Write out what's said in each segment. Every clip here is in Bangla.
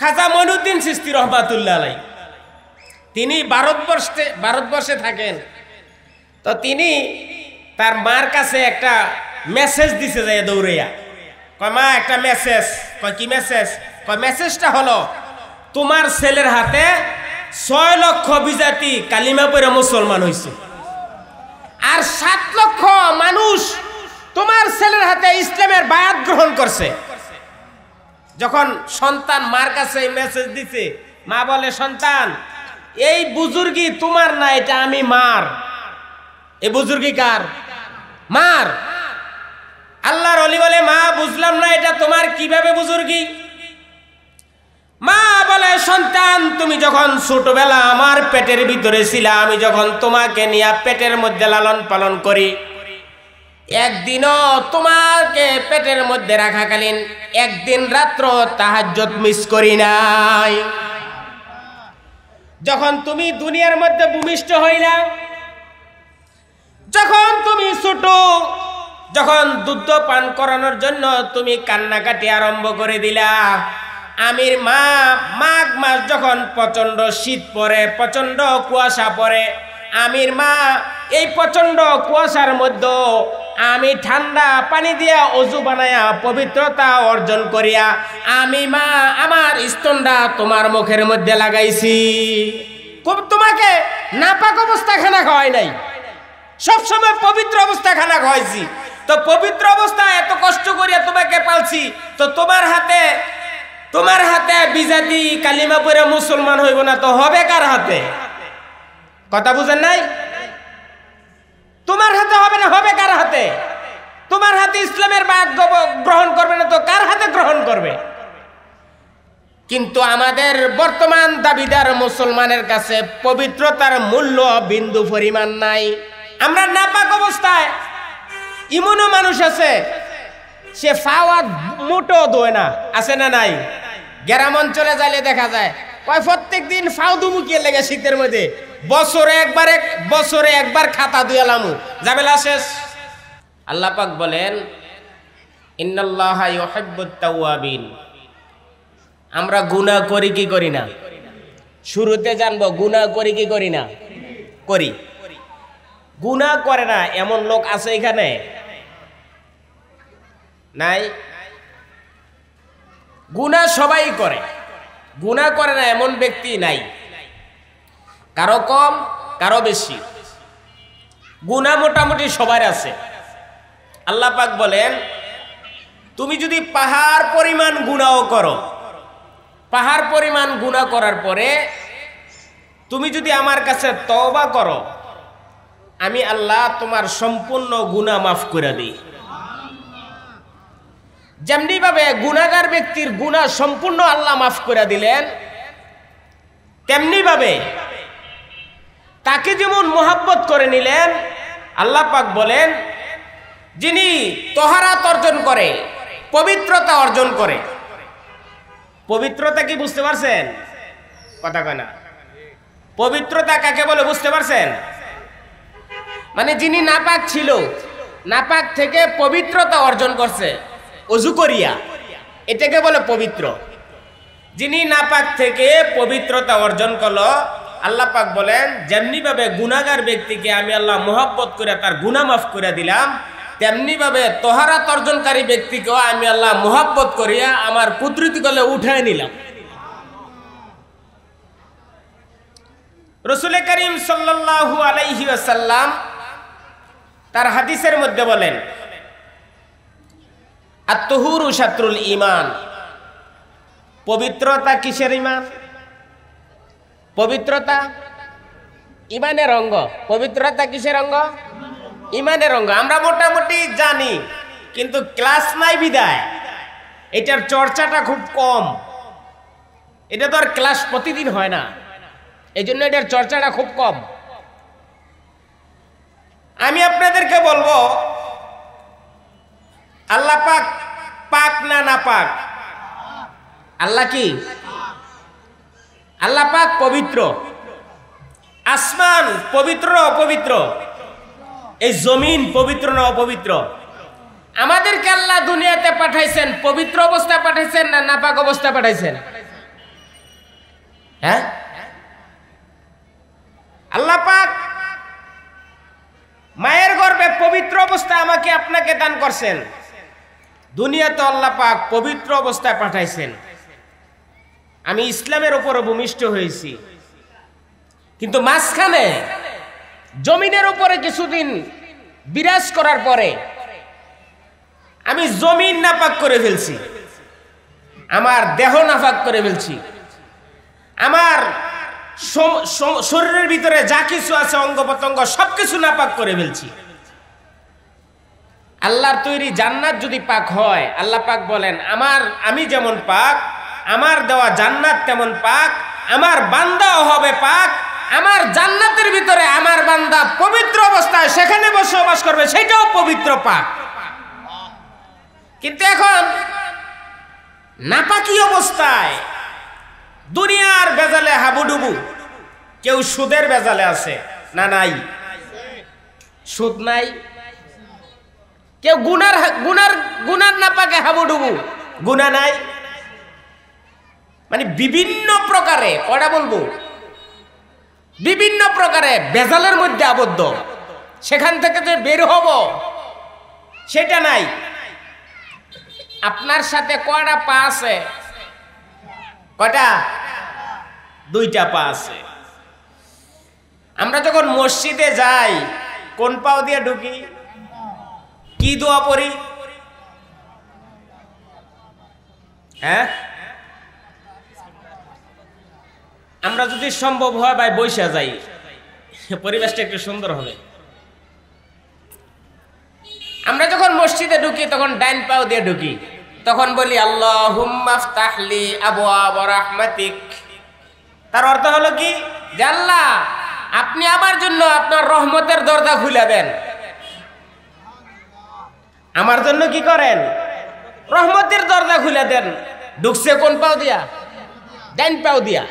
খাজা মঈনুদ্দিন চিশতি রহমাতুল্লাহ আলাইহি, তিনি ভারতবর্ষে থাকেন। তো তিনি তার মার কাছে একটা মেসেজ দিছে, যায় দৌড়াইয়া, কয় মা একটা মেসেজ। কয় কি মেসেজ? কয় মেসেজটা হলো তোমার ছেলের হাতে 6 লক্ষ বিজাতি কালিমা পড়ে মুসলমান হয়েছে, আর 7 লক্ষ মানুষ তোমার ছেলের হাতে ইসলামের বায়াত গ্রহণ করছে। যখন সন্তান মার কাছে মেসেজ দিছে, মা বলে, সন্তান এই বুজুর্গি তোমার না, এটা আমি মার। এই বুজুর্গি কার? মার। আল্লাহর ওলি বলে, মা বুঝলাম না, এটা তোমার কিভাবে বুজুর্গি? মা বলে, সন্তান তুমি যখন ছোটবেলা আমার পেটের ভিতরে ছিলা, আমি যখন তোমাকে নিয়ে পেটের মধ্যে লালন পালন করি, একদিনও তোমাকে পেটের মধ্যে রাখাকালীন একদিন রাত্র তাহাজ্জুদ মিস করি নাই। যখন তুমি দুনিয়ার মধ্যে ভূমিষ্ঠ হইলা, যখন তুমি ছোট, যখন দুধ পান করানোর জন্য তুমি কান্নাকাটি আরম্ভ করে দিলা, আমির মা মাঘ মাস যখন প্রচন্ড শীত পড়ে, প্রচন্ড কুয়াশা পড়ে, আমির মা এই প্রচন্ড কুয়াশার মধ্যে আমি ঠান্ডা পানি দিয়া অজু বানায়া পবিত্রতা অর্জন করিয়া আমি মা আমার স্তনটা তোমার মুখের মধ্যে লাগাইছি। তোমাকে নাপাক অবস্থা খানা খাওয়াই নাই, সবসময় পবিত্র অবস্থা খানা খাওয়াইছি। তো পবিত্র অবস্থা এত কষ্ট করিয়া তোমাকে পালছি, তো তোমার হাতে বিজাতি কালিমা পড়ে মুসলমান হইব না, তো হবে কার হাতে? কথা বুঝেন নাই? তোমার হাতে হবে না, হবে কার হাতে? তোমার হাতে ইসলামের বায়াত গ্রহণ করবে না, তো কার হাতে গ্রহণ করবে? কিন্তু আমাদের বর্তমান দাবিদার মুসলমানের কাছে পবিত্রতার মূল্য বিন্দু পরিমাণ নাই। আমরা নাপাক অবস্থায়, ইমনও মানুষ আছে সে ফাওয়াত মুটো দোয় না, আছে না নাই? গ্রাম অঞ্চলে যাইলে দেখা যায় কয় প্রত্যেক দিন ফাও দুমুকিয়ে লেগে শীতের মধ্যে, বছরে একবার খাতা দুয়ালামু, ঝামেলা শেষ। আল্লাহ পাক বলেন, ইন্নাল্লাহা ইউহিব্বুত তাওয়াবিন। আমরা গুনাহ করি কি করি না? শুরুতে জানবো গুনাহ করি কি করি না? করি। গুনাহ করে না এমন লোক আছে এখানে? নাই। গুনাহ সবাই করে, গুনাহ করে না এমন ব্যক্তি নাই, কারো কম কারো বেশি, গুনাহ মোটামুটি সবার আছে। আল্লাহ পাক বলেন, তুমি যদি পাহাড় পরিমাণ গুনাহ করো, পাহাড় পরিমাণ গুনাহ করার পরে তুমি যদি আমার কাছে তওবা করো, আমি আল্লাহ তোমার সম্পূর্ণ গুনাহ মাফ করে দিই। যেমনি ভাবে গুনাহগার ব্যক্তির গুনাহ সম্পূর্ণ আল্লাহ মাফ করে দিলেন, তেমনি ভাবে তাকে যেমন মোহাব্বত করে নিলেন। আল্লাহ পাক বলেন, যিনি তহারাত অর্জন করে, পবিত্রতা অর্জন করে। পবিত্রতা কি বুঝতে পারছেন? কথা কয় না। পবিত্রতা কাকে বলে বুঝতে পারছেন? মানে যিনি নাপাক ছিল, নাপাক থেকে পবিত্রতা অর্জন করছে ওযু করিয়া, এটাকে বলে পবিত্র। যিনি নাপাক থেকে পবিত্রতা অর্জন করলো, আল্লাহ পাক বলেন যেমনি ভাবে গুনাহগার ব্যক্তিকে আমি আল্লাহ মোহাব্বত করে তার গুনাহ মাফ করে দিলাম, তেমনি ভাবে তহারাত অর্জনকারী ব্যক্তিকেও আমি আল্লাহ মোহাব্বত করিয়া আমার কুদরতি গলে উঠায় নিলাম। রাসূল করিম সাল্লাল্লাহু আলাইহি ওয়াসাল্লাম তার হাদিসের মধ্যে বলেন, আত-তুহুরু শাত্রুল ঈমান। পবিত্রতা কিসের ঈমান? পবিত্রতা ঈমানের অঙ্গ। পবিত্রতা কিসের অঙ্গ? ঈমানের অঙ্গ। আমরা মোটামুটি জানি, কিন্তু ক্লাস নাই বিদায় এটার চর্চাটা খুব কম। এটা তো আর ক্লাস প্রতিদিন হয় না, এই জন্য এটার চর্চাটা খুব কম। আমি আপনাদেরকে বলবো, আল্লাহ পাক পাক না নাপাক? আল্লাহ কি? আল্লাহ পাক পবিত্র। আসমান পবিত্র না অপবিত্র? এই জমিন পবিত্র না অপবিত্র? আমাদেরকে আল্লাহ দুনিয়াতে পাঠাইছেন পবিত্র অবস্থায় পাঠাইছেন না নাপাক অবস্থায় পাঠাইছেন? হ্যাঁ, আল্লাহ পাক মায়ের গর্ভে পবিত্র অবস্থায় আমাকে আপনাকে দান করছেন, দুনিয়াতে আল্লাহ পাক পবিত্র অবস্থায় পাঠাইছেন। আমি ইসলামের উপর ভূমিষ্ঠ হয়েছি, কিন্তু মাঝখানে জমিনের উপরে কিছুদিন বিরাজ করার পরে আমি জমিন নাপাক করে ফেলছি, আমার দেহ নাপাক করে ফেলছি, আমার শরীরের ভিতরে যা কিছু আছে অঙ্গ প্রত্যঙ্গ সবকিছু নাপাক করে ফেলছি। আল্লাহর তৈরি জান্নাত যদি পাক হয়, আল্লাহ পাক বলেন আমি যেমন পাক, আমার দেওয়া জান্নাত তেমন পাক, আমার বান্দাও হবে পাক। আমার জান্নাতের ভিতরে আমার বান্দা পবিত্র অবস্থায় সেখানে বসবাস করবে, সেটাও পবিত্র পাক। কিন্তু এখন নাপাকি অবস্থায় দুনিয়ার বেজালে হাবুডুবু। কেউ সুদের বেজালে আছে না? নাই। সুদ নাই। কেউ গুনার নাপাকে হাবুডুবু, গুনাহ নাই। মানে বিভিন্ন প্রকারে, কয়টা বলবো, বিভিন্ন প্রকারে বেজালের মধ্যে আবদ্ধ। সেখান থেকে যে বের হব সেটা নাই। আপনার সাথে কয়টা পা আছে? কয়টা? দুইটা পা আছে। আমরা যখন মসজিদে যাই কোন পাও দিয়ে ঢুকি? কি দোয়া পড়ি? হ্যাঁ, আমরা যদি সম্ভব হয় ভাই বইসা যাই, পরিবেশটা একটু সুন্দর হবে। আমরা যখন মসজিদে ঢুকি তখন ডাইন পাও দিয়ে ঢুকি, তখন বলি আল্লাহুম্মা ফতাহলি আবওয়াব রাহমাতিক। তার অর্থ হলো কি? যে আল্লাহ আপনি আমার জন্য আপনার রহমতের দরজা খুলে দেন। আমার জন্য কি করেন? রহমতের দরজা খুলে দেন। ঢুকছে কোন পাও দিয়া? ডাইন পাও দিয়া।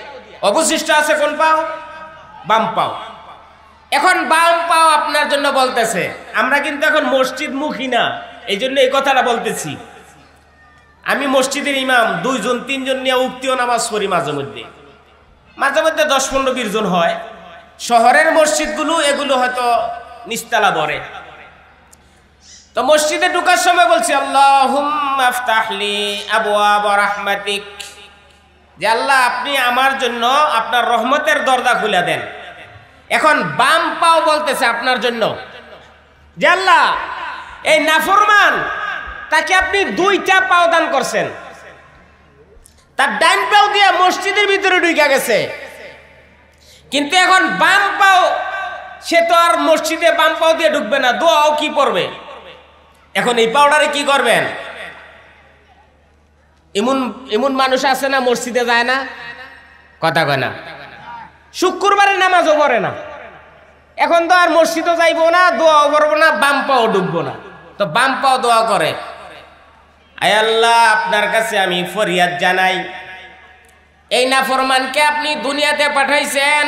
অবশিষ্ট আছে কোন পাও? বাম পাও। এখন বাম পাও আপনার জন্য বলতেছে। আমরা কিন্তু এখন মসজিদ মুখী না, এই জন্য এই কথাটা বলতেছি। আমি মসজিদের ইমাম, 2 জন 3 জন নিয়ে উক্তিও নামাজ পড়ি মাঝে মধ্যে 10-15-20 জন হয়। শহরের মসজিদগুলো এগুলো হয়তো নিস্তালা ভরে। তো মসজিদে ঢোকার সময় বলছি আল্লাহুম্মা ফতাহলি আবওয়াব রাহমাতিক, যে আল্লাহ আপনি আমার জন্য আপনার রহমতের দরজা খুলে দেন। এখন বাম পাও বলতেছে আপনার জন্য যে আল্লাহ এই নাফরমান তাকে আপনি 2টা পাও দান করছেন, তার ডান পাও দিয়ে মসজিদের ভিতরে ঢুকে গেছে, কিন্তু এখন বাম পাও, সে তো আর মসজিদে বাম পাও দিয়ে ঢুকবে না, দোয়াও কি পড়বে? এখন এই পাউডারে কি করবেন? এমন মানুষ আছে না মসজিদে যায় না, কথা কয় না, শুক্রবারে নামাজও পড়ে না। এখন তো আর মসজিদও যাইবো না, দোয়াও পড়বো না, বাম পাও ঢুকবো না, তো বাম পাও দোয়া করে, আয় আল্লাহ আপনার কাছে আমি ফরিয়াদ জানাই, এই নাফরমানকে আপনি দুনিয়াতে পাঠাইছেন,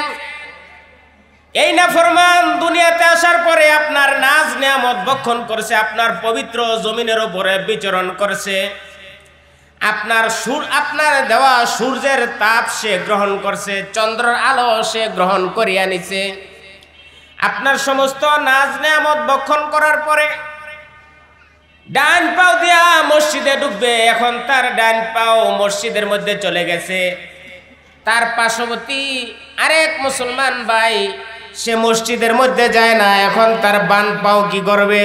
এই নাফরমান দুনিয়াতে আসার পরে আপনার নাজ নিয়ামত ভক্ষণ করছে, আপনার পবিত্র জমিনের উপরে বিচরণ করছে, আপনার দেওয়া সূর্যের তাপ সে গ্রহণ করছে, চন্দ্রের আলো সে গ্রহণ করিয়া নিছে। আপনার সমস্ত নাজ নিয়ামত ভক্ষণ করার পরে ডান পাও দিয়া মসজিদে ঢুকবে। এখন তার ডান পাও মসজিদের মধ্যে চলে গেছে, তার পার্শ্ববর্তী আরেক মুসলমান ভাই সে মসজিদের মধ্যে যায় না, এখন তার বাম পাও কি করবে?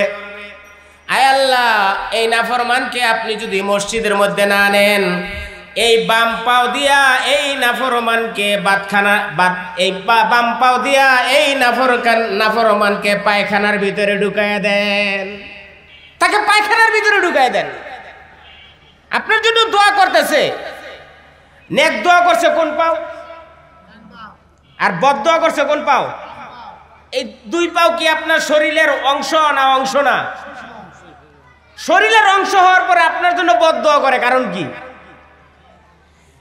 আয় আল্লাহ এই নাফরমানকে আপনি যদি মসজিদের মধ্যে না আনেন, এই বাম পাও দিয়া এই নাফরমানকে বাম পাও দিয়া এই নাফরমানকে পায়খানার ভিতরে ঢুকাইয়া দেন, তাকে পায়খানার ভিতরে ঢুকাইয়া দেন। আপনার জন্য দোয়া করতেছে, নেক দোয়া করছে কোন পাও, আর বদ দোয়া করছে কোন পাও? এই 2 পাও কি আপনার শরীরের অংশ না? অংশ না, শরীরের অংশ হওয়ার পরে আপনার জন্য বদ দোয়া করে, কারণ কি?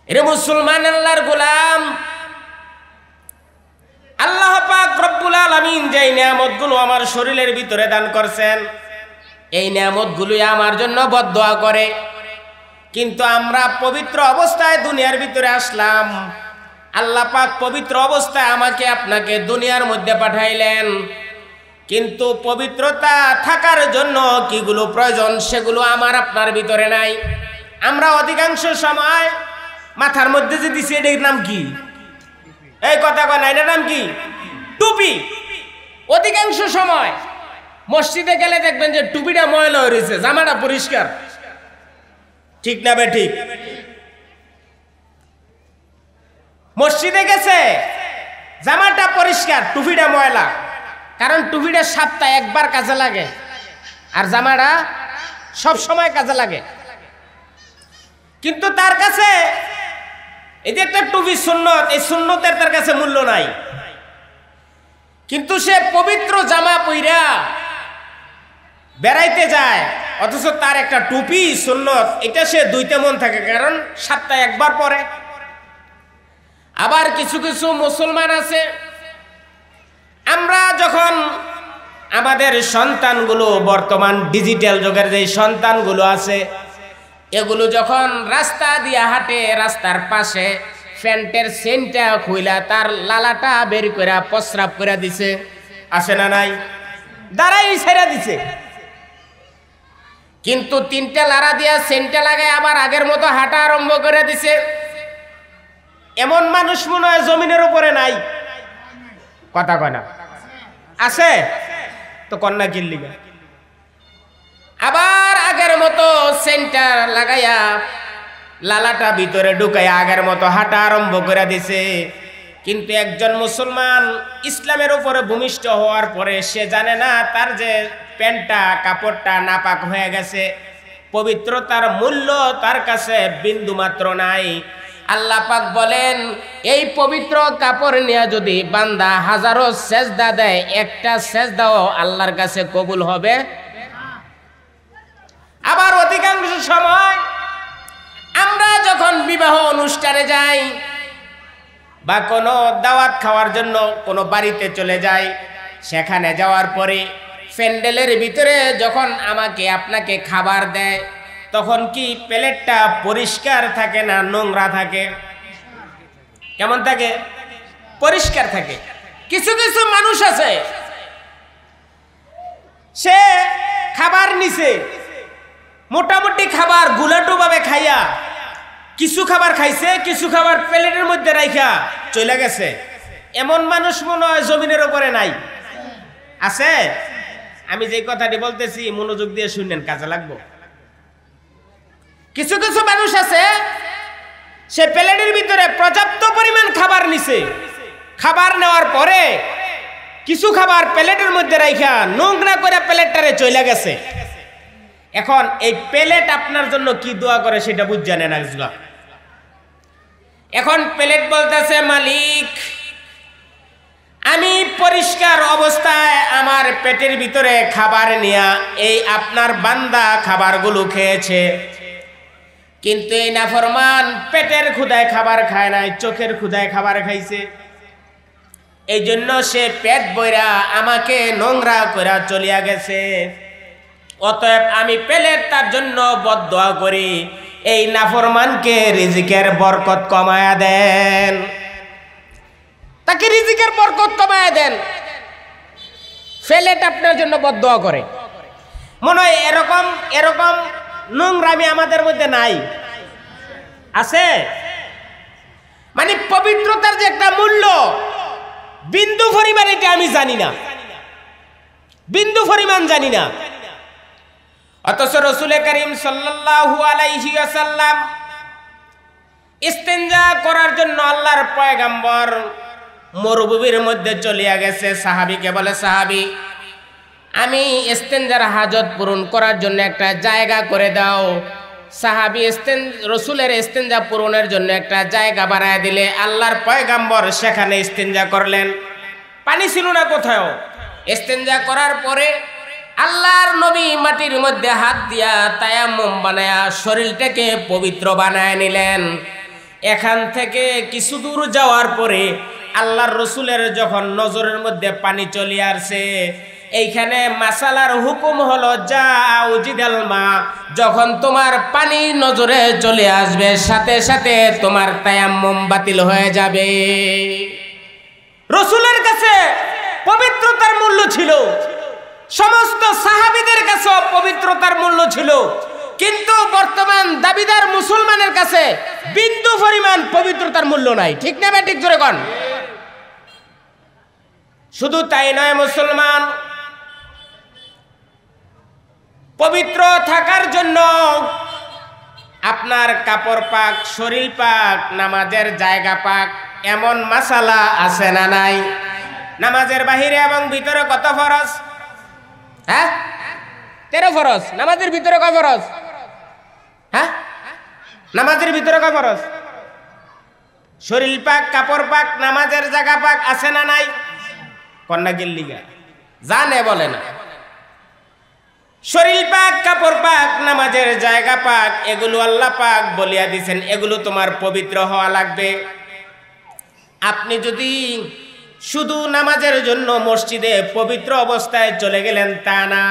এরে মুসলমান, আল্লাহর গোলাম, আল্লাহ পাক রব্বুল আলামিন যেই নিয়ামতগুলো আমার শরীরের ভিতরে দান করছেন, এই নিয়ামতগুলোই আমার জন্য বদ দোয়া করে। কিন্তু আমরা পবিত্র অবস্থায় দুনিয়ার ভিতরে আসলাম, আল্লাহ পাক পবিত্র অবস্থায় আমাকে আপনাকে দুনিয়ার মধ্যে পাঠাইলেন, কিন্তু পবিত্রতা থাকার জন্য কিগুলো প্রয়োজন সেগুলো আমার আপনার ভিতরে নাই। আমরা অধিকাংশ সময় মাথার মধ্যে যে দিছি এটার নাম কি? এই কথা কয় না, এটার নাম কি? টুপি। অধিকাংশ সময় মসজিদে গেলে দেখবেন যে টুপিটা ময়লা হয়ে রয়েছে, জামাটা পরিষ্কার, ঠিক না বে ঠিক? মসজিদে গেছে, জামাটা পরিষ্কার, টুপিটা ময়লা, কারণ টুপিটা সপ্তাহে একবার কাজে লাগে আর জামাটা সব সময় কাজে লাগে। কিন্তু তার কাছে এই যে একটা টুপি সুন্নত, এই সুন্নতের তার কাছে মূল্য নাই। কিন্তু সে পবিত্র জামা পইরা বেড়াইতে যায়, অথচ তার একটা টুপি সুন্নত, এটা সে দুইতে মন থাকে, কারণ সপ্তাহে একবার পরে। আবার কিছু কিছু মুসলমান আছে, আমরা যখন আমাদের সন্তানগুলো, বর্তমান ডিজিটাল যুগের যে সন্তানগুলো আছে, এগুলো যখন রাস্তা দিয়া হাঁটে, রাস্তার পাশে প্যান্টের চেনটা খুইলা তার লালাটা বের করে প্রস্রাব করে দিছে, আসে না নাই? দাঁড়াই ছেড়ে দিছে, কিন্তু তিনটা লারা দিয়া চেনটা লাগায় আবার আগের মতো হাঁটা আরম্ভ করে দিছে। এমন মানুষ মনে হয় জমিনের উপরে নাই। কথা কয় না? আছে তো, কন্যা কিল্লিগা আবার আগের মতো সেন্টার লাগাইয়া লালাটা ভিতরে ঢুকাইয়া আগের মতো হাঁটা আরম্ভ করে দিছে। কিন্তু একজন মুসলমান ইসলামের উপরে ভূমিষ্ঠ হওয়ার পরে সে জানে না তার যে প্যান্টটা, কাপড়টা নাপাক হয়ে গেছে, পবিত্রতার মূল্য তার কাছে বিন্দু মাত্র নাই। আল্লাহ পাক বলেন, এই পবিত্র কাপড় নিয়ে যদি বান্দা হাজারো সেজদা দেয়, একটা সেজদাও আল্লাহর কাছে কবুল হবে। আবার অধিকাংশ সময় আমরা যখন বিবাহ অনুষ্ঠানে যাই বা কোনো দাওয়াত খাওয়ার জন্য কোনো বাড়িতে চলে যাই, সেখানে যাওয়ার পরে প্যান্ডেলের ভিতরে যখন আমাকে আপনাকে খাবার দেয়, তখন কি প্লেটটা পরিষ্কার থাকে না নোংরা থাকে? কেমন থাকে? পরিষ্কার থাকে। কিছু কিছু মানুষ আছে, সে খাবার নিছে, মোটামুটি খাবার গুলাটো ভাবে খাইয়া, কিছু খাবার খাইছে, কিছু খাবার প্লেটের মধ্যে রাইখা চলে গেছে। এমন মানুষ মনে হয় জমিনের উপরে নাই? আছে? আমি যে কথাটি বলতেছি মনোযোগ দিয়ে শুনেন, কাজে লাগবো। কিছু কিছু মানুষ আছে, সে প্লেটের ভিতরে পর্যাপ্ত পরিমাণ খাবার নিছে, খাবার নেওয়ার পরে কিছু খাবার প্লেটের মধ্যে রাইখা নোংরা করে প্লেটটারে চলে গেছে। এখন এই প্লেট আপনার জন্য কি দোয়া করে সেটা বুঝ জানেন আজগা। এখন প্লেট বলতেছে, মালিক আমি পরিষ্কার অবস্থায় আমার পেটের ভিতরে খাবার নিয়া এই আপনার বান্দা খাবারগুলো খেয়েছে, কিন্তু এই নাফরমান পেটের ক্ষুধায় খাবার খায় নাই, চোখের ক্ষুধায় খাবার খাইছে। এই জন্য সে পেট বইরা আমাকে নোংরা করে চলিয়া গেছে। অতএব আমি প্লেট তার জন্য বদদোয়া করি, এই নাফরমানকে রিজিকের বরকত কমায়া দেন, তাকে রিজিকের বরকত কমায়া দেন। প্লেট আপনার জন্য বদদোয়া করে। মনে হয় এরকম এরকম নোংরামি আমাদের মধ্যে নাই? আছে? মানে পবিত্রতার যে একটা মূল্য, বিন্দু পরিমাণ এটা আমি জানি না, বিন্দু পরিমাণ জানি না। অথচ রাসূল করিম সাল্লাল্লাহু আলাইহি ওয়াসাল্লাম ইস্তেনজা করার জন্য আল্লাহর পয়গম্বর মরুভূমির মধ্যে চলিয়া গেছে। সাহাবীকে বলে, সাহাবী আমি ইস্তেনজার হাজত পূরণ করার জন্য একটা জায়গা করে দাও। সাহাবী রাসূলের ইস্তেনজা পূরণের জন্য একটা জায়গা বানায় দিলে আল্লাহর পয়গম্বর সেখানে ইস্তেনজা করলেন। পানি ছিল না কোথাও। ইস্তেনজা করার পরে আল্লাহর নবী মাটির মধ্যে হাত দিয়া তায়াম্মুম বানায়া শরীরটাকে পবিত্র বানায় নিলেন। এখান থেকে কিছু দূর যাওয়ার পরে আল্লাহর রসুলের যখন নজরের মধ্যে পানি চলে আসছে, এইখানে মাসালার হুকুম হলো জাউজিদাল মা, যখন তোমার পানি নজরে চলে আসবে সাথে সাথে তোমার তায়াম্মুম বাতিল হয়ে যাবে। রাসূলের কাছে পবিত্রতার মূল্য ছিল, সমস্ত সাহাবীদের কাছে পবিত্রতার মূল্য ছিল, কিন্তু বর্তমান দাবিদার মুসলমানের কাছে বিন্দু পরিমাণ পবিত্রতার মূল্য নাই। ঠিক না ঠিক জোরে কোন? শুধু তাই নয়, মুসলমান পবিত্র থাকার জন্য আপনার কাপড় পাক, শরীর পাক, নামাজের জায়গা পাক, এমন মাসালা আছে না নাই? নামাজের বাহিরে এবং ভিতরে কত ফরজ? হ্যাঁ 13 ফরজ। নামাজের ভিতরে কয় ফরজ? হ্যাঁ নামাজের ভিতরে কয় ফরজ? শরীর পাক, কাপড় পাক, নামাজের জায়গা পাক আছে না নাই? কন্যা গিল্লিগা জানে বলে না। শরীর পাক, কাপড় পাক, নামাজের জায়গা পাক, এগুলো আল্লাহ পাক বলিয়া দিয়েছেন, এগুলো তোমার পবিত্র হওয়া লাগবে। আপনি যদি শুধু নামাজের জন্য মসজিদে পবিত্র অবস্থায় চলে গেলেন তা না,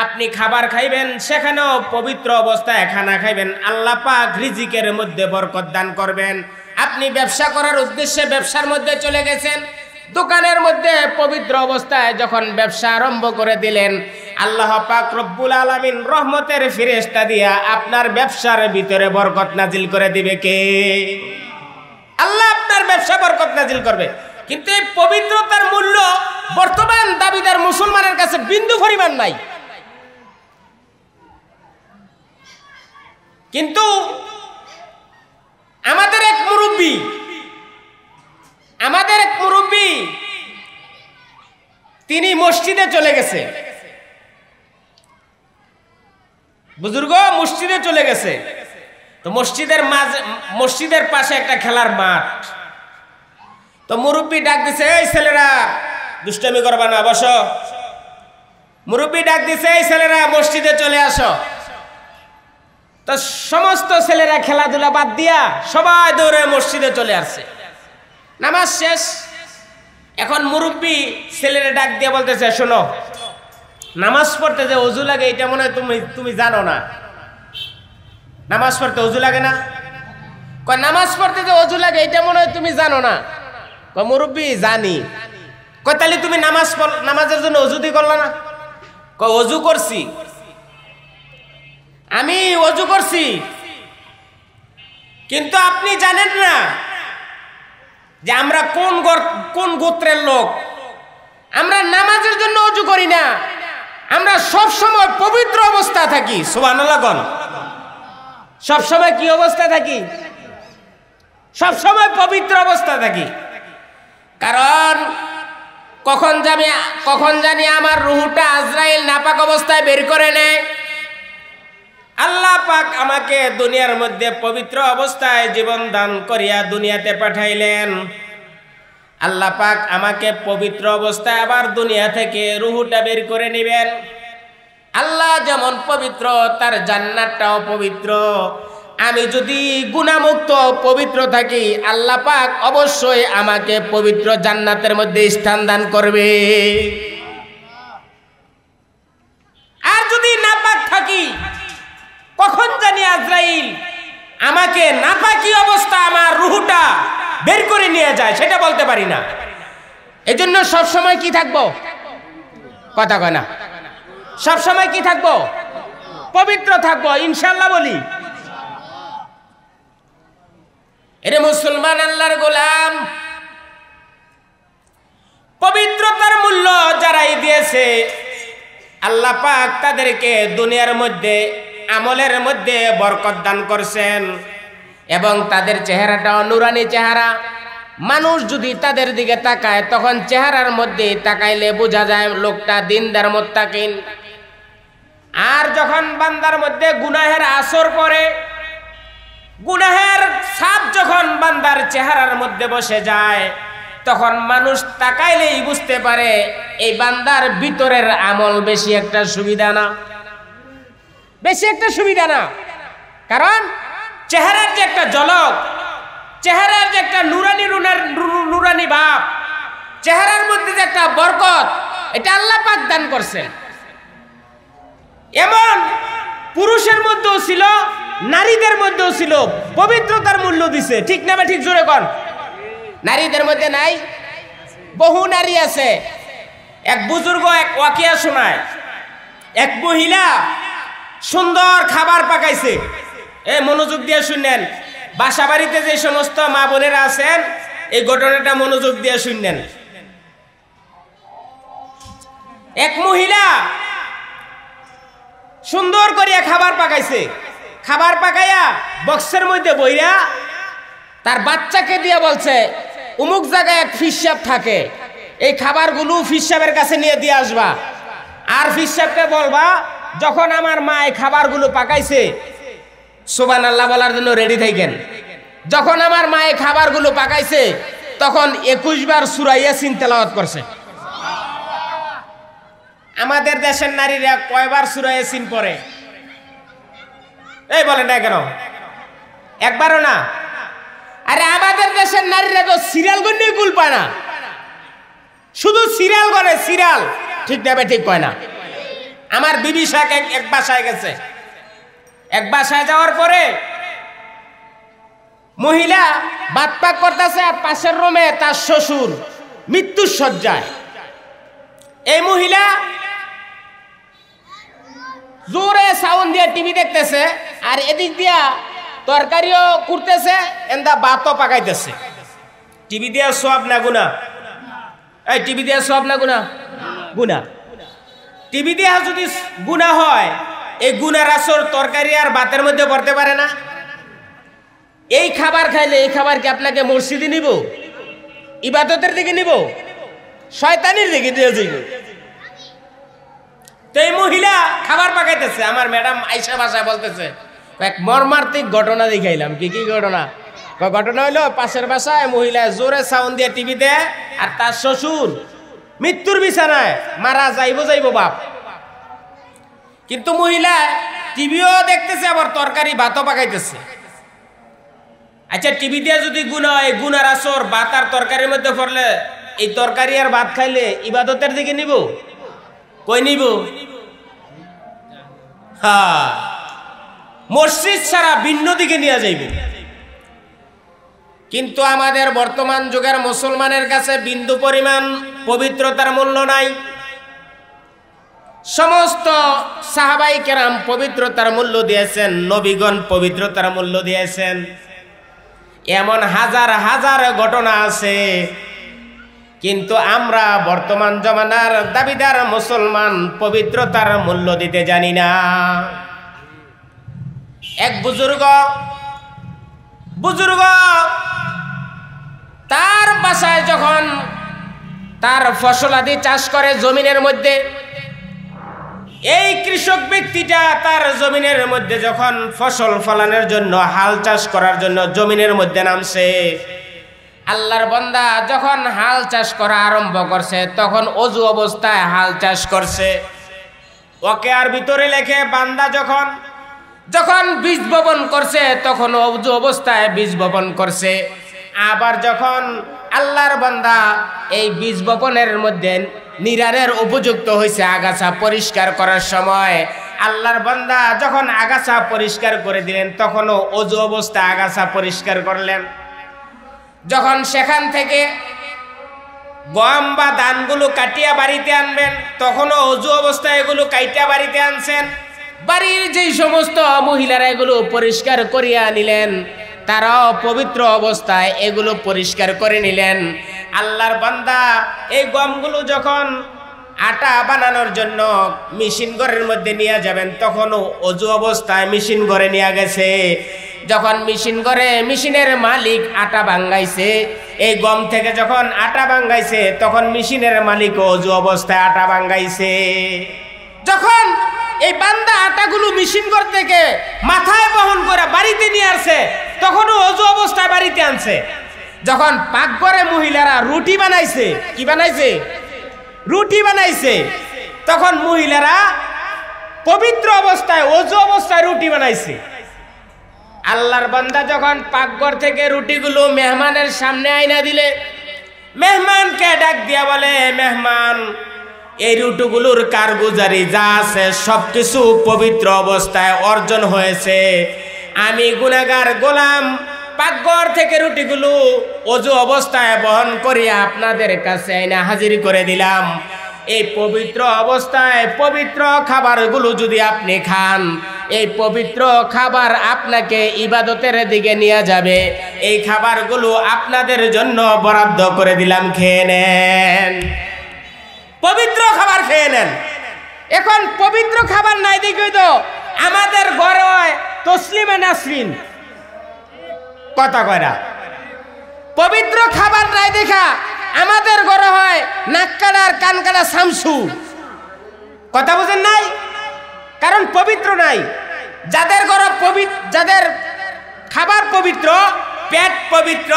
আপনি খাবার খাইবেন সেখানেও পবিত্র অবস্থায় খানা খাইবেন, আল্লাহ পাক রিজিকের মধ্যে বরকত দান করবেন। আপনি ব্যবসা করার উদ্দেশ্যে ব্যবসার মধ্যে চলে গেছেন, দোকানের মধ্যে পবিত্র অবস্থায় যখন ব্যবসা আরম্ভ করে দিলেন, আল্লাহ পাক রব্বুল আলামিন রহমতের ফেরেশতা দিয়া আপনার ব্যবসার ভিতরে বরকত নাজিল করে দিবে কে? আল্লাহ আপনার ব্যবসা বরকত নাজিল করবে। কিন্তু এই পবিত্রতার মূল্য বর্তমান দাবিদার মুসলমানের কাছে বিন্দু পরিমাণ নাই। কিন্তু আমাদের এক মুরব্বী তিনি মসজিদে চলে গেছে, বুজুর্গ মসজিদে চলে গেছে। তো মসজিদের পাশে একটা খেলার মাঠ। তো মুরব্বী ডাক দিছে, এই ছেলেরা দুষ্টামি করবা না, বসো। মুরব্বী ডাক দিছে, এই ছেলেরা মসজিদে চলে আসো। তো সমস্ত ছেলেরা খেলাধুলা বাদ দিয়া সবাই দৌড়ে মসজিদে চলে আসছে। নামাজ শেষ। এখন মুরব্বী ছেলেরা ডাক দিয়ে বলতেছে, শোনো, নামাজ পড়তে যে ওযু লাগে এটা মনে হয় তুমি জানো না। নামাজ পড়তে ওযু লাগে না? কয় নামাজ পড়তে যে ওযু লাগে এটা মনে হয় তুমি জানো না। কয় মুরব্বী জানি। কয় তাহলে তুমি নামাজের জন্য ওযু দি করলা না? কয় ওযু করছি, আমি ওযু করছি, কিন্তু আপনি জানেন না যে আমরা কোন গোত্রের লোক। আমরা নামাজের জন্য ওযু করি না, আমরা সব সময় পবিত্র অবস্থা থাকি। সুবহানাল্লাহ গণ। সব সময় কি অবস্থা থাকি? সব সময় পবিত্র অবস্থা থাকি। কারণ কখন জানি আমার রূহটা আজরাইল নাপাক অবস্থায় বের করে নেয়। আল্লাহ পাক আমাকে দুনিয়ার মধ্যে পবিত্র অবস্থায় জীবন দান করিয়া দুনিয়াতে পাঠাইলেন। আল্লাহ পাক আমাকে পবিত্র অবস্থায় আবার দুনিয়া থেকে রূহটা বের করে নেবেন। আল্লাহ যেমন পবিত্র, তার জান্নাতটাও পবিত্র। আমি যদি গুনাহমুক্ত পবিত্র থাকি, আল্লাহ পাক অবশ্যই আমাকে পবিত্র জান্নাতের মধ্যে স্থান দান করবে। আর যদি নাপাক থাকি, কখন জানি আজরাইল আমাকে নাপাকি অবস্থা আমার রূহটা বের করে নিয়ে যায়, সেটা বলতে পারি না। এজন্য সব সময় কি থাকবো? কথা কয় না। সব সময় কি থাকবো? পবিত্র থাকবো ইনশাআল্লাহ বলি। এরে মুসলমান, আল্লাহর গোলাম, পবিত্রতার মূল্য যারাই দিয়েছে আল্লাহ পাক তাদেরকে দুনিয়ার মধ্যে আমলের মধ্যে বরকত দান করছেন এবং তাদের চেহারাটাও নুরানি চেহারা। মানুষ যদি তাদের দিকে তাকায় তখন চেহারার মধ্যে তাকাইলে বোঝা যায় লোকটা দিনদার মুত্তাকিন। আর যখন বান্দার মধ্যে গুনাহের আসর পড়ে, গুনাহের ছাপ যখন বান্দার চেহারার মধ্যে বসে যায়, তখন মানুষ তাকাইলেই বুঝতে পারে এই বান্দার ভিতরের আমল বেশি একটা সুবিধা না, বেশি একটা সুবিধা না। কারণ চেহারার যে একটা ঝলক, চেহারার যে একটা নুরানি ভাব, চেহারার মধ্যে যে একটা বরকত, এটা আল্লাহ পাক দান করছেন। এমন পুরুষের মধ্যেও ছিল, নারীদের মধ্যেও ছিল, পবিত্রতার মূল্য দিছে। ঠিক না বা ঠিক জোরে কোন? নারীদের মধ্যে নাই? বহু নারী আছে। এক বুজুর্গ এক ওয়াকিয়া শোনায়, এক মহিলা সুন্দর খাবার পাকাইছে। এই মনোযোগ দিয়ে শুনেন, বাসা বাড়িতে যে সমস্ত মা বোনেরা আছেন এই ঘটনাটা মনোযোগ দিয়ে শুনেন। এক মহিলা সুন্দর করিয়া খাবার পাকাইছে। খাবার পাকাইয়া বক্সের মধ্যে বইরা তার বাচ্চাকে দিয়ে বলছে, অমুক জায়গায় এক ফিশ সাহেব থাকে, এই খাবারগুলো ফিশ সাহেবের কাছে নিয়ে দিয়ে আসবা। আর ফিশ সাহেবকে বলবা যখন আমার মা এই খাবারগুলো পাকাইছে সুবহানাল্লাহ বলার জন্য রেডি থাকেন। যখন আমার মা এই খাবারগুলো পাকাইছে তখন 21 বার সূরা ইয়াসিন তেলাওয়াত করছে। আমাদের দেশের নারীরা কয়বার সূরা ইয়াসিন পড়ে? এই বলেন না কেন? একবারও না। আরে আমাদের দেশের নারীরা তো সিরিয়াল গন্যই কুল পায় না, শুধু সিরিয়াল করে, সিরিয়াল। ঠিক না ঠিক কয় না? আমার বিবি শাক এক বাসায় গেছে। এক বাসায় যাওয়ার পরে মহিলা ভাত পাক করতেছে আর পাশের রুমে তার শ্বশুর মৃত্যুর শয্যায়। এই মহিলা জোরে সাউন্ড দিয়ে টিভি দেখতেছে আর এদিক দিয়া তরকারিও করতেছে, এন্দা ভাতও পাকাইতেছে। টিভি দিয়া সব না গুনাহ? এই টিভি দিয়া সব না গুনাহ? গুনাহ। টিভি দিয়া যদি গুনাহ হয় এই গুনার আসর তরকারি আর ভাতের মধ্যে পড়তে পারে না। এই খাবার খাইলে এই খাবার কি আপনাকে মসজিদে নিব, ইবাদতের দিকে নিব, শয়তানির দিকে দিয়ে যাইব? তো এই মহিলা খাবার পাকাইতেছে, আমার ম্যাডাম আইসা বাসায় বলতেছে এক মর্মান্তিক ঘটনা দেখাইলাম। কি কি ঘটনা? ঘটনা হইলো পাশের বাসায় মহিলা জোরে সাউন্ড দিয়ে টিভিতে আর তার শ্বশুর মৃত্যুর বিছানায়, মারা যাইব বাপ। কিন্তু মহিলা টিভিও দেখতেছে আবার তরকারি ভাতও পাকাইতেছে। আচ্ছা, টিভি দিয়ে যদি গুনাহ হয়, গুনার আসর ভাত আর তরকারির মধ্যে পড়লে এই তরকারি আর ভাত খাইলে ইবাদতের দিকে নিব? কই নিব? হ্যাঁ, মসজিদ ছাড়া ভিন্ন দিকে নিয়ে যাইবে। কিন্তু আমাদের বর্তমান যুগের মুসলমানের কাছে বিন্দু পরিমাণ পবিত্রতার মূল্য নাই। সমস্ত সাহাবাই কেরাম পবিত্রতার মূল্য দিয়েছেন, নবীগণ পবিত্রতার মূল্য দিয়েছেন। এমন হাজার হাজার ঘটনা আছে, কিন্তু আমরা বর্তমান জমানার দাবিদার মুসলমান পবিত্রতার মূল্য দিতে জানি না। এক বুজুর্গ তার বাসায় যখন তার ফসলাদি চাষ করে জমিনের মধ্যে, এই কৃষক ব্যক্তিটা তার জমিনের মধ্যে যখন ফসল ফলানোর জন্য হাল চাষ করার জন্য জমিনের মধ্যে নামছে, আল্লাহর বান্দা যখন হাল চাষ করা আরম্ভ করছে তখন অজু অবস্থায় হাল চাষ করছে। ওকে আর ভিতরে লেখে বান্দা যখন বীজ বপন করছে তখন অজু অবস্থায় বীজ বপন করছে। আবার যখন আল্লাহর বান্দা এই বীজ বপনের মধ্যে নিরানের উপযুক্ত হয়েছে আগাছা পরিষ্কার করার সময়, আল্লাহর বান্দা যখন আগাছা পরিষ্কার করে দিলেন তখনও অজু অবস্থায় আগাছা পরিষ্কার করলেন। যখন সেখান থেকে গম বা ধানগুলো কাটিয়া বাড়িতে আনবেন তখনও অজু অবস্থায় এগুলো কাইটা বাড়িতে আনছেন। বাড়ির যেই সমস্ত মহিলারা এগুলো পরিষ্কার করিয়া নিলেন তারাও পবিত্র অবস্থায় এগুলো পরিষ্কার করে নিলেন। আল্লাহর বান্দা এই গমগুলো যখন আটা বানানোর জন্য মেশিন ঘরের মধ্যে নিয়ে যাবেন তখনও অজু অবস্থায় মেশিন ঘরে নিয়ে গেছে। যখন মেশিন ঘরে মেশিনের মালিক আটা ভাঙাইছে, এই গম থেকে যখন আটা ভাঙাইছে তখন মেশিনের মালিক অজু অবস্থায় আটা ভাঙাইছে। যখন এই বান্দা আটাগুলো মেশিন ঘর থেকে মাথায় বহন করে বাড়িতে নিয়ে আসছে তখনও অজু অবস্থায় বাড়িতে আনছে। যখন পাকঘরে মহিলারা রুটি বানাইছে, কি বানাইছে? রুটি বানাইছে, তখন মহিলারা পবিত্র অবস্থায় অজু অবস্থায় রুটি বানাইছে। আল্লাহর বান্দা যখন পাকঘর থেকে রুটিগুলো মেহমানের সামনে আইনা দিলে, মেহমানকে ডাক দিয়া বলে, মেহমান এই রুটুগুলোর কারগুজারি যা আছে সবকিছু পবিত্র অবস্থায় অর্জন হয়েছে। আমি গুনাহগার গোলাম পাকঘর থেকে রুটিগুলো ওযু অবস্থায় বহন করিয়া আপনাদের কাছে আইনা হাজির করে দিলাম। এই পবিত্র অবস্থায় পবিত্র খাবারগুলো যদি আপনি খান, এই পবিত্র খাবার আপনাকে ইবাদতের দিকে নিয়ে যাবে। এই খাবারগুলো আপনাদের জন্য বরাদ্দ করে দিলাম, খেয়ে নেন। পবিত্র খাবার খেয়ে নেন। এখন পবিত্র খাবার নাই দেখি তো আমাদের ঘরে হয় তসলিমা নাসরিন, কথা কয়রা। পবিত্র খাবার নাই দেখা আমাদের ঘরে হয় নাককাড়া আর কানকাড়া শামসু, কথা বুঝেন নাই? কারণ পবিত্র নাই। যাদের ঘরে যাদের খাবার পবিত্র, পেট পবিত্র,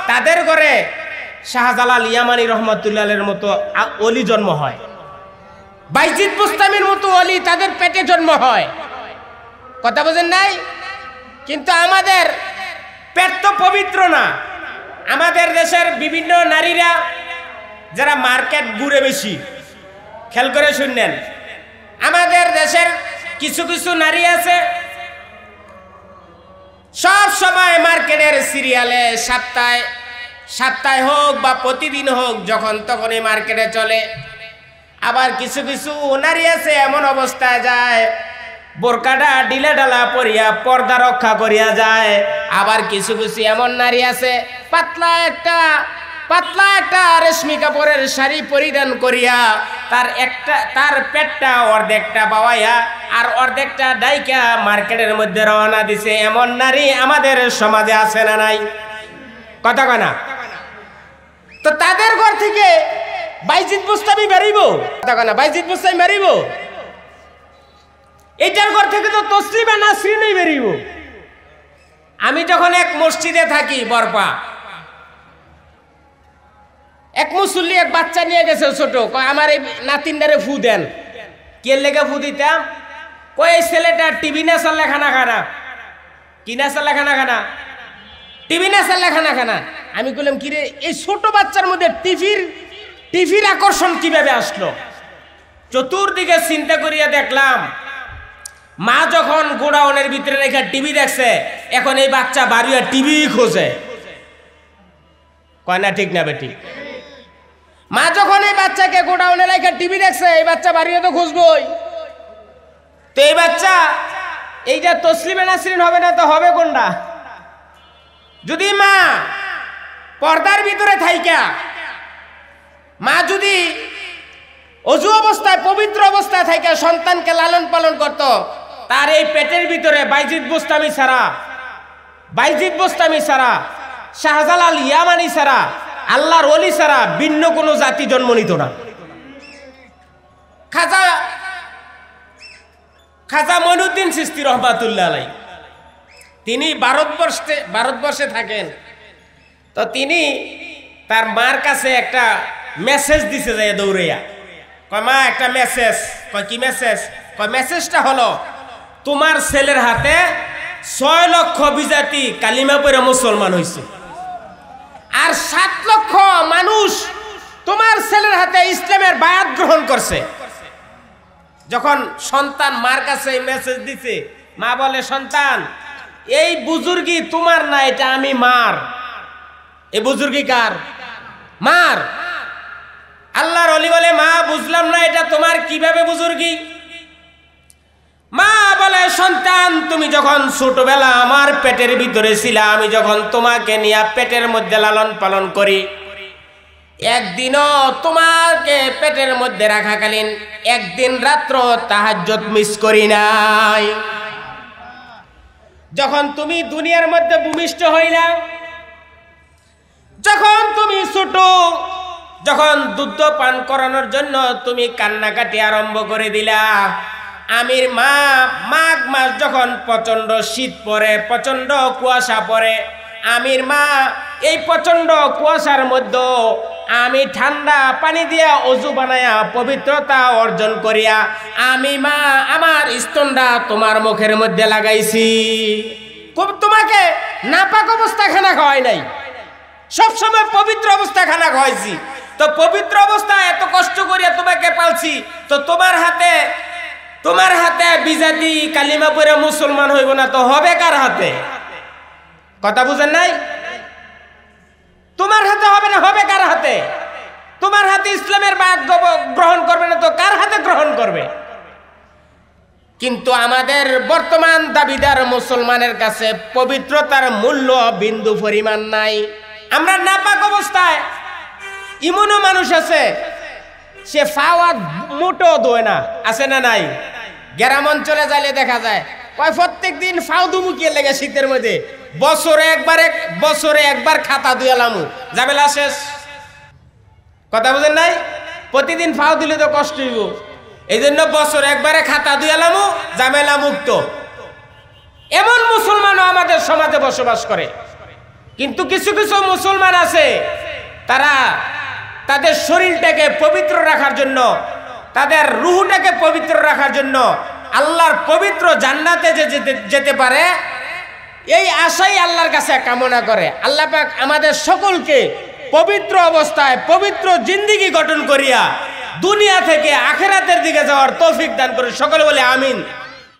তাদের ঘরে শাহজালাল ইয়ামানি রহমতুল্লাহের মতো অলি জন্ম হয়, বাইজিদ বুস্তামির মতো অলি তাদের পেটে জন্ম হয়, কথা বুঝেন নাই? কিন্তু আমাদের পেট তো পবিত্র না। আমাদের দেশের বিভিন্ন নারীরা যারা মার্কেট ঘুরে বেশি, খেয়াল করে শুনলেন, আমাদের দেশের কিছু কিছু নারী আছে সব সময় মার্কেটের সিরিয়ালে সপ্তাহে হোক বা প্রতিদিন হোক যখন তখনই মার্কেটে চলে। আবার কিছু কিছু নারী আছে এমন অবস্থায় যায় বোরকাটা ডিলা ডালা পরিয়া পর্দা রক্ষা করিয়া যায়। আবার কিছু কিছু এমন নারী আছে পাতলা একটা রেশমি কাপড়ের শাড়ি পরিধান করিয়া তার পেটটা অর্ধেকটা বাওয়াইয়া আর অর্ধেকটা ডাইকা মার্কেটের মধ্যে রওনা দিছে। এমন নারী আমাদের সমাজে আছে না নাই? কথা কয় না? তো তাদের ঘর থেকে বাইজিদ বুস্তামি বেরিব, কথা কয় না? বাইজিদ বুস্তামি বেরিব, এটার ঘর থেকে তো তসলিমা নাসরিনই বেরিব। আমি যখন এক মসজিদে থাকি বরপা, এক মুসল্লি এক বাচ্চা নিয়ে গেছে ছোট, কয় আমার এই নাতিনটারে ফু দেন। কে লেগে ফু দিতাম? কয় এই ছেলেটা টিভি নেশার লেখানা খানা। কি নেশার লেখানা খানা? টিভি নেশার লেখানা খানা। আমি বললাম কি রে, এই ছোট বাচ্চার মধ্যে টিভির আকর্ষণ কিভাবে আসলো? চতুর্দিকে চিন্তা করিয়া দেখলাম মা যখন গোডাউনের ভিতরে রেখে টিভি দেখছে, এখন এই বাচ্চা বাড়িয়া টিভি খোঁজে, কয় না ঠিক না বেটি? মা যখন এই বাচ্চাকে গোডাউনে রেখে টিভি দেখছে, এই বাচ্চা বাড়িয়ে তো খুঁজবই। তো এই বাচ্চা এইটা তসলিমা নাসরিন হবে না তো হবে কোনটা? যদি মা পর্দার ভিতরে থাইকা, মা যদি অজু অবস্থায় পবিত্র অবস্থায় থাইকা সন্তানকে লালন পালন করত, তার এই পেটের ভিতরে বাইজিদ বুস্তামি ছাড়া শাহজালাল ইয়ামানি ছাড়া আল্লাহর ওলি ছাড়া ভিন্ন কোনো জাতি জন্ম নিত না। খাজা মঈনুদ্দিন চিশতি রহমাতুল্লাহ আলাইহি, তিনি ভারতবর্ষে থাকেন। তো তিনি তার মার কাছে একটা মেসেজ দিছে যায় দৌড়াইয়া, কয় মা একটা মেসেজ। কয় কি মেসেজ? কয় মেসেজটা হলো তোমার ছেলের হাতে 6 লক্ষ বিজাতি কালিমা পড়ে মুসলমান হয়েছে, আর 7 লক্ষ মানুষ তোমার ছেলের হাতে ইসলামের বায়াত গ্রহণ করছে। যখন সন্তান মার কাছে এই মেসেজ দিছে, মা বলে সন্তান এই বুজুর্গি তোমার না, এটা আমি মার। এই বুজুর্গি কার? মার। আল্লাহর ওলি বলে মা বুঝলাম না এটা তোমার কিভাবে বুজুর্গি? মা বলে সন্তান তুমি যখন ছোটবেলা আমার পেটের ভিতরে ছিলা, আমি যখন তোমাকে নিয়ে পেটের মধ্যে লালন পালন করি, একদিনও তোমাকে পেটের মধ্যে রাখাকালীন একদিন রাত্র তাহাজ্জুদ মিস করি নাই। যখন তুমি দুনিয়ার মধ্যে ভূমিষ্ঠ হইলা, যখন তুমি ছোট, যখন দুধ পান করানোর জন্য তুমি কান্নাকাটি আরম্ভ করে দিলা, আমির মা মাঘ মাস যখন প্রচন্ড শীত পড়ে, প্রচন্ড কুয়াশা পড়ে, আমির মা এই প্রচন্ড কুয়াশার মধ্যে আমি ঠান্ডা পানি দিয়া অজু বানায়া পবিত্রতা অর্জন করিয়া আমি মা আমার স্তনটা তোমার মুখের মধ্যে লাগাইছি। তোমাকে নাপাক অবস্থা খানা খাওয়াই নাই, সবসময় পবিত্র অবস্থা খানা খাওয়াইছি। তো পবিত্র অবস্থায় এত কষ্ট করিয়া তোমাকে পালছি, তো তোমার হাতে বিজাতি কালিমা পড়ে মুসলমান হইব না, তো হবে কার হাতে? কথা বুঝেন নাই? তোমার হাতে হবে না, হবে কার হাতে? তোমার হাতে ইসলামের বাক্য গ্রহণ করবে না, তো কার হাতে গ্রহণ করবে? কিন্তু আমাদের বর্তমান দাবিদার মুসলমানের কাছে পবিত্রতার মূল্য বিন্দু পরিমাণ নাই। আমরা নাপাক অবস্থায়, ইমনও মানুষ আছে সে ফাওয়া মুটো দোয় না, আছে না নাই? গ্রাম অঞ্চলে যাইলে দেখা যায় কয় প্রত্যেক দিন ফাও দুমুকিয়ে লেগে শীতের মধ্যে বছরে একবার খাতা দুয়ালামু, ঝামেলা শেষ। কথা বুঝেন নাই? প্রতিদিন ফাও দিলে তো কষ্ট হইব, এই জন্য বছর একবারে খাতা দুয়ালামু, ঝামেলা মুক্ত। এমন মুসলমানও আমাদের সমাজে বসবাস করে। কিন্তু কিছু কিছু মুসলমান আছে, তারা তাদের শরীরটাকে পবিত্র রাখার জন্য, তাদের রুহটাকে পবিত্র রাখার জন্য আল্লাহর পবিত্র জান্নাতে যেতে পারে, এই আশাই আল্লাহর কাছে কামনা করে। আল্লাহ পাক আমাদের সকলকে পবিত্র অবস্থায় পবিত্র জিন্দেগি গঠন করিয়া দুনিয়া থেকে আখিরাতের দিকে যাওয়ার তৌফিক দান করে। সকলে বলে আমিন।